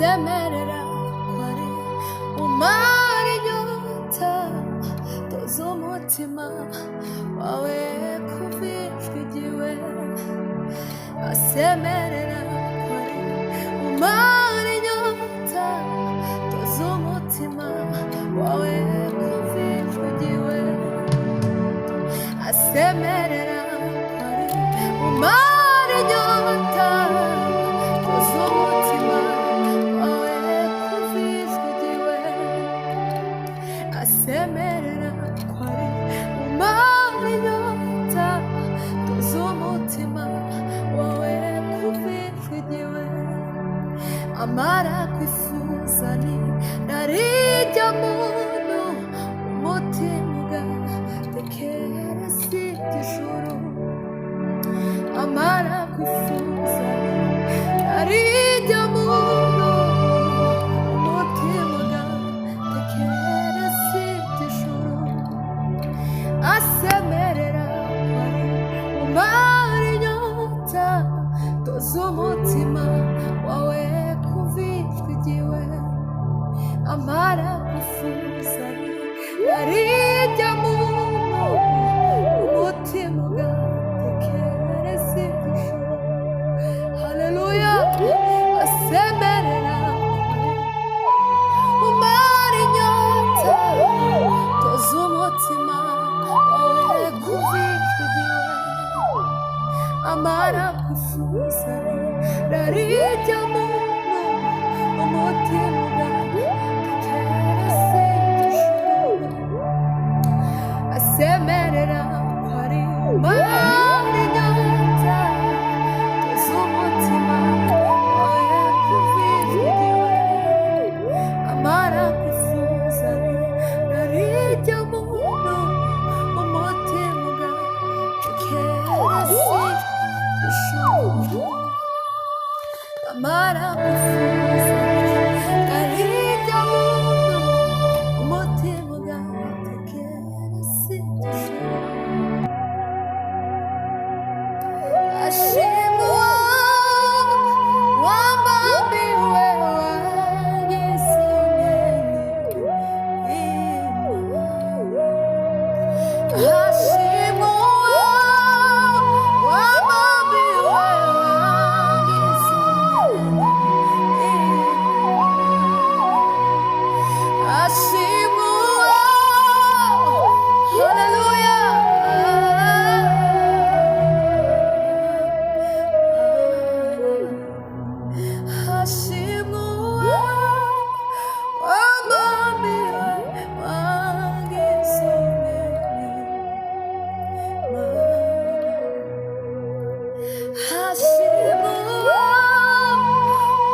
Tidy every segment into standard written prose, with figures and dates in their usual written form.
asemerera kwari umara inyota toza umutima wawe kuvikigiwe asemerera kwari umara inyota toza umutima wawe kuvikigiwe asemerera kwari umara inyota toza umutima wawe kuvikigiwe asemerera kwari umara inyota toza umutima wawe kuvikigiwe amara kwifuza ni narijya muntu umutima ugatekereza iby'ijuru amara kwifuza ni narijya muntu umutima ugatekereza iby'ijuru asemerera kwari umara inyota toza umutima wawe kuvikigiwe amara kwifuza ni narijya muntu umutima ugatekereza iby'ijuru haleluya asemerera umara inyota toza umutima wawe kuvikigiwe amara kwifuza ni narijya muntu umutima ugatekereza iby'ijuru asemerera kwari umara inyota toza umutima wawe kuvikigiwe amara kwifuza ni narijya muntu umutima ugatekereza iby'ijuru amara kwifuza narijya muntu umutima ugatekereza iby'ijuru ashimwa wambambiwe wagize ashimwa wambambiwe wagize ashimwa haleluya ashimwa wambambiwe wagize ashimwa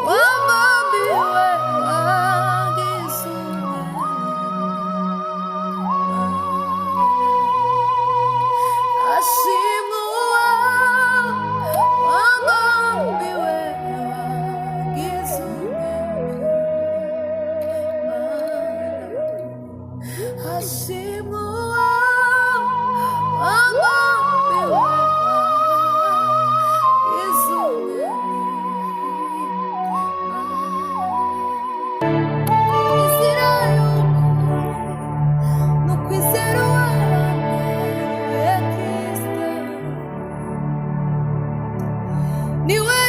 wambambiwe wagize ashimwa wambambiwe wagize ashimwa wambambiwe wagize inzira y'ukuri no kwizera wawe Kristo niwe